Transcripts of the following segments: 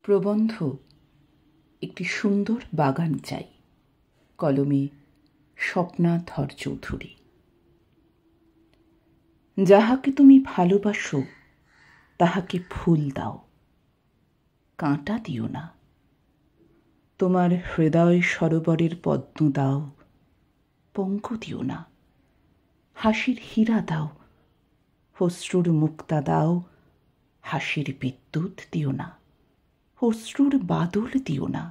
প্রবন্ধ একটি সুন্দর বাগান চাই, কলমে স্বপ্না ধর চৌধুরী। যাহাকে তুমি ভালোবাসো তাহাকে ফুল দাও, কাঁটা দিও না। তোমার হৃদয় সরোবরের পদ্ম দাও, পঙ্ক দিও না। হাসির হীরা দাও, অশ্রুর মুক্তা দাও, হাসির বিদ্যুৎ দিও না, অশ্রুর বাদল দিও না।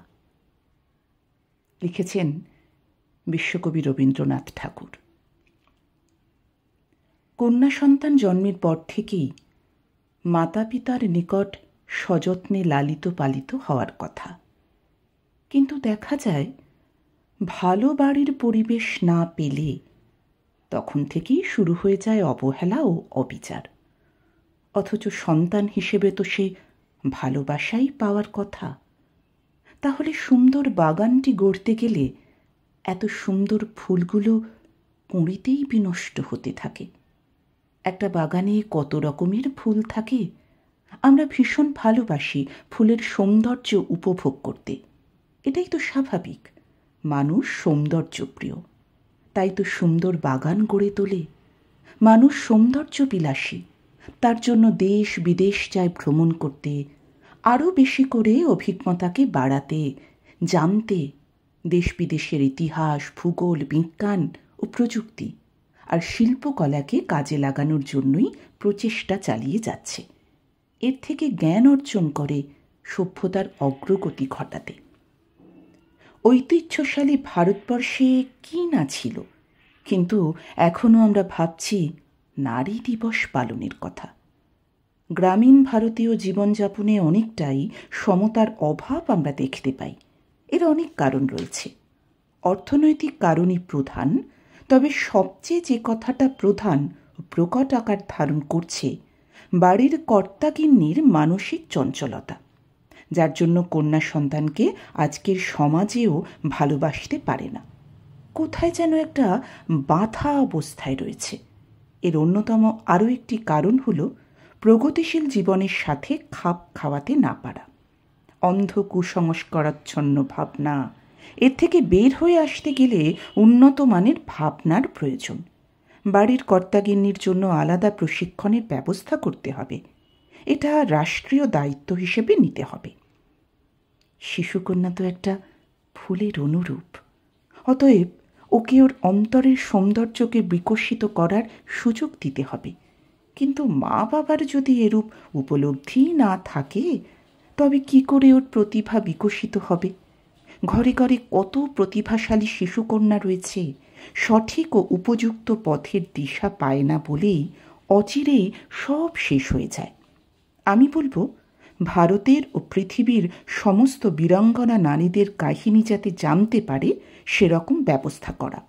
লিখেছেন বিশ্বকবি রবীন্দ্রনাথ ঠাকুর। কন্যা সন্তান জন্মের পর থেকেই মাতা পিতার নিকট সযত্নে লালিত পালিত হওয়ার কথা, কিন্তু দেখা যায় ভালো বাড়ির পরিবেশ না পেলে তখন থেকেই শুরু হয়ে যায় অবহেলা ও অবিচার। অথচ সন্তান হিসেবে তো সে ভালোবাসাই পাওয়ার কথা। তাহলে সুন্দর বাগানটি গড়তে গেলে এত সুন্দর ফুলগুলো কুঁড়িতেই বিনষ্ট হতে থাকে। একটা বাগানে কত রকমের ফুল থাকে, আমরা ভীষণ ভালোবাসি ফুলের সৌন্দর্য উপভোগ করতে। এটাই তো স্বাভাবিক, মানুষ সৌন্দর্য প্রিয়, তাই তো সুন্দর বাগান গড়ে তোলে। মানুষ সৌন্দর্য বিলাসী, তার জন্য দেশ বিদেশ যায় ভ্রমণ করতে, আরও বেশি করে অভিজ্ঞতাকে বাড়াতে, জানতে দেশ বিদেশের ইতিহাস, ভূগোল, বিজ্ঞান ও প্রযুক্তি আর শিল্পকলাকে কাজে লাগানোর জন্যই প্রচেষ্টা চালিয়ে যাচ্ছে। এর থেকে জ্ঞান অর্জন করে সভ্যতার অগ্রগতি ঘটাতে। ঐতিহ্যশালী ভারতবর্ষে কি না ছিল, কিন্তু এখনও আমরা ভাবছি নারী দিবস পালনের কথা। গ্রামীণ ভারতীয় জীবনযাপনে অনেকটাই সমতার অভাব আমরা দেখতে পাই। এর অনেক কারণ রয়েছে, অর্থনৈতিক কারণই প্রধান, তবে সবচেয়ে যে কথাটা প্রধান ও প্রকট আকার ধারণ করছে বাড়ির কর্তাগিন্নির মানসিক চঞ্চলতা, যার জন্য কন্যা সন্তানকে আজকের সমাজেও ভালোবাসতে পারে না। কোথায় যেন একটা বাঁধা অবস্থায় রয়েছে। এর অন্যতম আরও একটি কারণ হল প্রগতিশীল জীবনের সাথে খাপ খাওয়াতে না পারা, অন্ধ কুসংস্কারাচ্ছন্ন ভাবনা। এর থেকে বের হয়ে আসতে গেলে উন্নত মানের ভাবনার প্রয়োজন। বাড়ির কর্তাগিন্নির জন্য আলাদা প্রশিক্ষণের ব্যবস্থা করতে হবে। এটা রাষ্ট্রীয় দায়িত্ব হিসেবে নিতে হবে। শিশুকন্যা তো একটা ফুলের অনুরূপ, অতএব ওকে ওর অন্তরের সৌন্দর্যকে বিকশিত করার সুযোগ দিতে হবে। কিন্তু মা বাবার যদি এরূপ উপলব্ধি না থাকে, তবে কি করে ওর প্রতিভা বিকশিত হবে? ঘরে ঘরে কত প্রতিভাশালী শিশুকন্যা রয়েছে, সঠিক ও উপযুক্ত পথের দিশা পায় না বলেই অচিরেই সব শেষ হয়ে যায়। আমি বলবো, ভারতের ও পৃথিবীর সমস্ত বীরাঙ্গনা নারীদের কাহিনী যাতে জানতে পারে সেরকম ব্যবস্থা করা,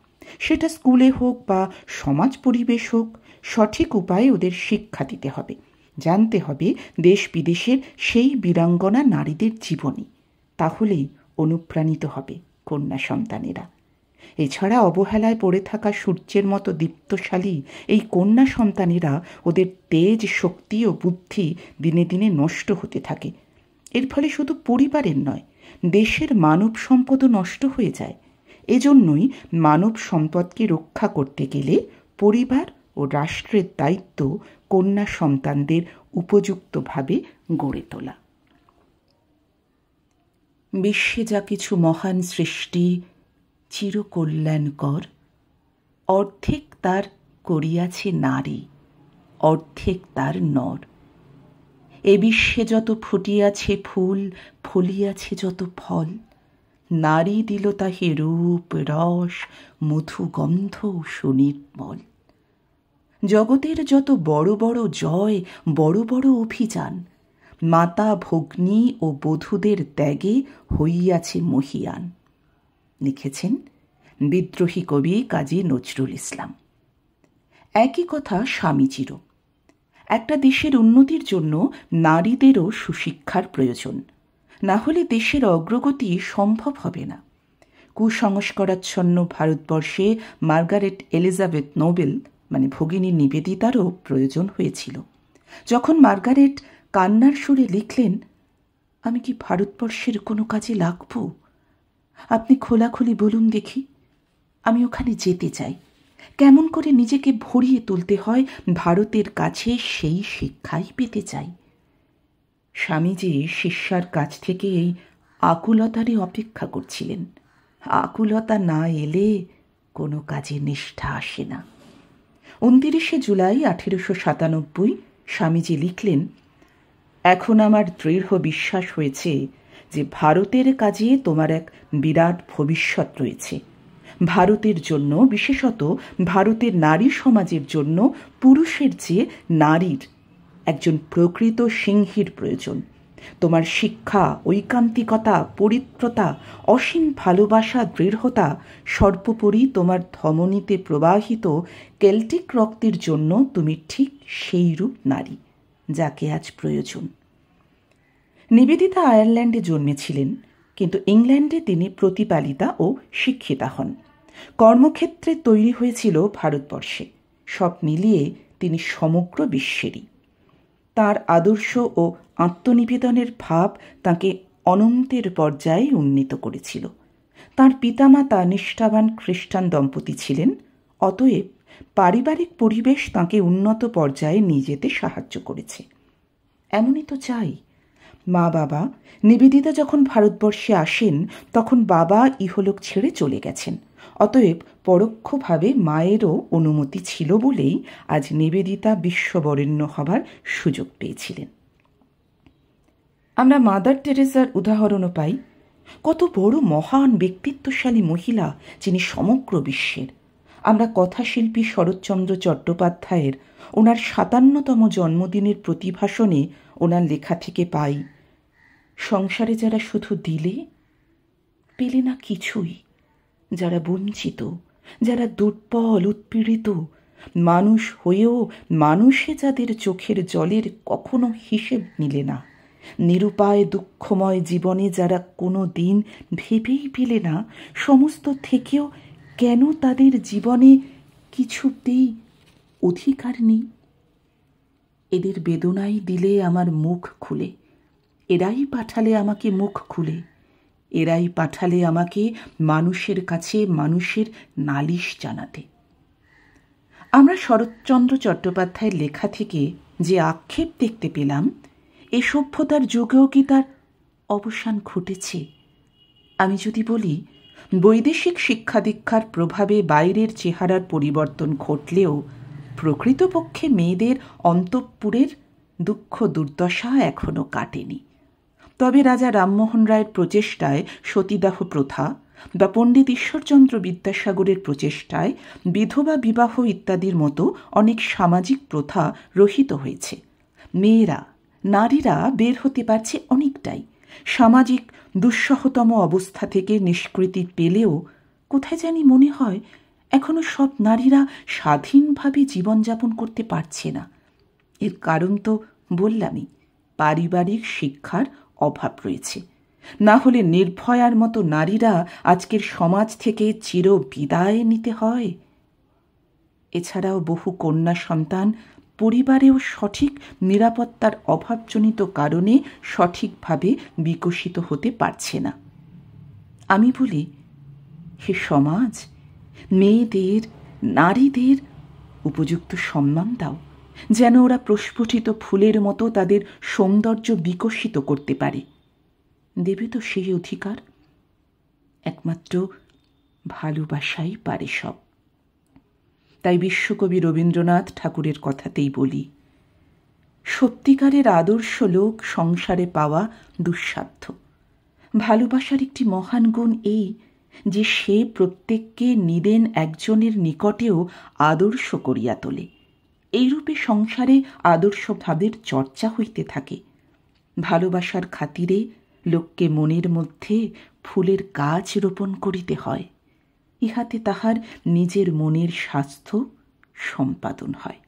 সেটা স্কুলে হোক বা সমাজ পরিবেশ হোক, সঠিক উপায়ে ওদের শিক্ষা দিতে হবে। জানতে হবে দেশ বিদেশের সেই বীরাঙ্গনা নারীদের জীবনী, তাহলেই অনুপ্রাণিত হবে কন্যা সন্তানেরা। এছাড়া অবহেলায় পড়ে থাকা সূর্যের মতো দীপ্তশালী এই কন্যা সন্তানেরা ওদের তেজ, শক্তি ও বুদ্ধি দিনে দিনে নষ্ট হতে থাকে। এর ফলে শুধু পরিবারের নয়, দেশের মানব সম্পদও নষ্ট হয়ে যায়। এজন্যই মানব সম্পদকে রক্ষা করতে গেলে পরিবার ও রাষ্ট্রের দায়িত্ব কন্যা সন্তানদের উপযুক্তভাবে গড়ে তোলা। বিশ্বে যা কিছু মহান সৃষ্টি চিরকল্যাণকর, অর্ধেক তার করিয়াছে নারী, অর্ধেক তার নর। এ বিশ্বে যত ফুটিয়াছে ফুল, ফলিয়াছে যত ফল, নারী দিল তাহে রূপ, রস, মধু, গন্ধ, সুনির্মল। জগতের যত বড় বড় জয়, বড় বড় অভিযান, মাতা, ভগ্নী ও বধূদের ত্যাগে হইয়াছে মহীয়ান। লিখেছেন বিদ্রোহী কবি কাজী নজরুল ইসলাম। একই কথা স্বামীজিরও। একটা দেশের উন্নতির জন্য নারীদেরও সুশিক্ষার প্রয়োজন, না হলে দেশের অগ্রগতি সম্ভব হবে না। কুসংস্কারাচ্ছন্ন ভারতবর্ষে মার্গারেট এলিজাবেথ নোবেল মানে ভগিনী নিবেদিতারও প্রয়োজন হয়েছিল। যখন মার্গারেট কান্নার সুরে লিখলেন, আমি কি ভারতবর্ষের কোনো কাজে লাগব? আপনি খোলাখুলি বলুন দেখি। আমি ওখানে যেতে চাই। কেমন করে নিজেকে ভরিয়ে তুলতে হয় ভারতের কাছে সেই শিক্ষাই পেতে চাই। স্বামীজি শিষ্যার কাছ থেকে এই আকুলতারই অপেক্ষা করছিলেন। আকুলতা না এলে কোনো কাজে নিষ্ঠা আসে না। 29শে জুলাই 1897 স্বামীজি লিখলেন, এখন আমার দৃঢ় বিশ্বাস হয়েছে যে ভারতের কাজে তোমার এক বিরাট ভবিষ্যৎ রয়েছে। ভারতের জন্য, বিশেষত ভারতের নারী সমাজের জন্য পুরুষের চেয়ে নারীর একজন প্রকৃত সিংহীর প্রয়োজন। তোমার শিক্ষা, ঐকান্তিকতা, পরিত্রতা, অসীম ভালোবাসা, দৃঢ়তা, সর্বোপরি তোমার ধমনীতে প্রবাহিত কেল্টিক রক্তের জন্য তুমি ঠিক সেই রূপ নারী যাকে আজ প্রয়োজন। নিবেদিতা আয়ারল্যান্ডে জন্মেছিলেন, কিন্তু ইংল্যান্ডে তিনি প্রতিপালিতা ও শিক্ষিতা হন। কর্মক্ষেত্রে তৈরি হয়েছিল ভারতবর্ষে। সব মিলিয়ে তিনি সমগ্র বিশ্বেরই। তার আদর্শ ও আত্মনিবেদনের ভাব তাঁকে অনন্তের পর্যায়ে উন্নীত করেছিল। তাঁর পিতামাতা নিষ্ঠাবান খ্রিস্টান দম্পতি ছিলেন, অতএব পারিবারিক পরিবেশ তাঁকে উন্নত পর্যায়ে নিয়ে যেতে সাহায্য করেছে। এমনই তো চাই। মা বাবা, নিবেদিতা যখন ভারতবর্ষে আসেন তখন বাবা ইহলোক ছেড়ে চলে গেছেন। অতএব পরোক্ষভাবে মায়েরও অনুমতি ছিল বলেই আজ নিবেদিতা বিশ্ববরেণ্য হবার সুযোগ পেয়েছিলেন। আমরা মাদার টেরেসার উদাহরণও পাই। কত বড় মহান ব্যক্তিত্বশালী মহিলা যিনি সমগ্র বিশ্বের। আমরা কথাশিল্পী শরৎচন্দ্র চট্টোপাধ্যায়ের ওনার 57তম জন্মদিনের প্রতিভাষণে ওনার লেখা থেকে পাই, সংসারে যারা শুধু দিলে, পেলে না কিছুই, যারা বঞ্চিত, যারা দুর্বল, উৎপীড়িত, মানুষ হয়েও মানুষে যাদের চোখের জলের কখনো হিসেব নিলে না, নিরুপায় দুঃখময় জীবনে যারা কোনো দিন ভেবেই পেলে না সমস্ত থেকেও কেন তাদের জীবনে কিছুতেই অধিকার নেই। এদের বেদনাই দিলে আমার মুখ খুলে, এরাই পাঠালে আমাকে মুখ খুলে, এরাই পাঠালে আমাকে মানুষের কাছে মানুষের নালিশ জানাতে। আমরা শরৎচন্দ্র চট্টোপাধ্যায়ের লেখা থেকে যে আক্ষেপ দেখতে পেলাম, এ সভ্যতার যুগেও কি তার অবসান ঘটেছে? আমি যদি বলি, বৈদেশিক শিক্ষা দীক্ষার প্রভাবে বাইরের চেহারার পরিবর্তন ঘটলেও প্রকৃতপক্ষে মেয়েদের অন্তঃপুরের দুঃখ দুর্দশা এখনো কাটেনি। তবে রাজা রামমোহন রায়ের প্রচেষ্টায় সতীদাহ প্রথা বা পণ্ডিত ঈশ্বরচন্দ্র বিদ্যাসাগরের প্রচেষ্টায় বিধবা বিবাহ ইত্যাদির মতো অনেক সামাজিক প্রথা রহিত হয়েছে। মেয়েরা, নারীরা বের হতে পারছে অনেকটাই। সামাজিক দুঃসহতম অবস্থা থেকে নিষ্কৃতি পেলেও কোথায় জানি মনে হয় এখনো সব নারীরা স্বাধীনভাবে জীবনযাপন করতে পারছে না। এর কারণ তো বললামই, পারিবারিক শিক্ষার অভাব রয়েছে। না হলে নির্ভয়ার মতো নারীরা আজকের সমাজ থেকে চির বিদায় নিতে হয়। এছাড়াও বহু কন্যা সন্তান পরিবারেও সঠিক নিরাপত্তার অভাবজনিত কারণে সঠিকভাবে বিকশিত হতে পারছে না। আমি বলি, হে সমাজ, মেয়েদের, নারীদের উপযুক্ত সম্মান দাও, যেন ওরা প্রস্ফুটিত ফুলের মতো তাদের সৌন্দর্য বিকশিত করতে পারে। দেবে তো সেই অধিকার? একমাত্র ভালোবাসাই পারে সব। তাই বিশ্বকবি রবীন্দ্রনাথ ঠাকুরের কথাতেই বলি, সত্যিকারের আদর্শ লোক সংসারে পাওয়া দুঃসাধ্য। ভালোবাসার একটি মহান গুণ এই যে সে প্রত্যেককে নিদেন একজনের নিকটেও আদর্শ করিয়া তোলে। এইরূপে সংসারে আদর্শ ভাবের চর্চা হইতে থাকে। ভালোবাসার খাতিরে লোককে মনের মধ্যে ফুলের গাছ রোপণ করিতে হয়। ইহাতে তাহার নিজের মনের স্বাস্থ্য সম্পাদন হয়।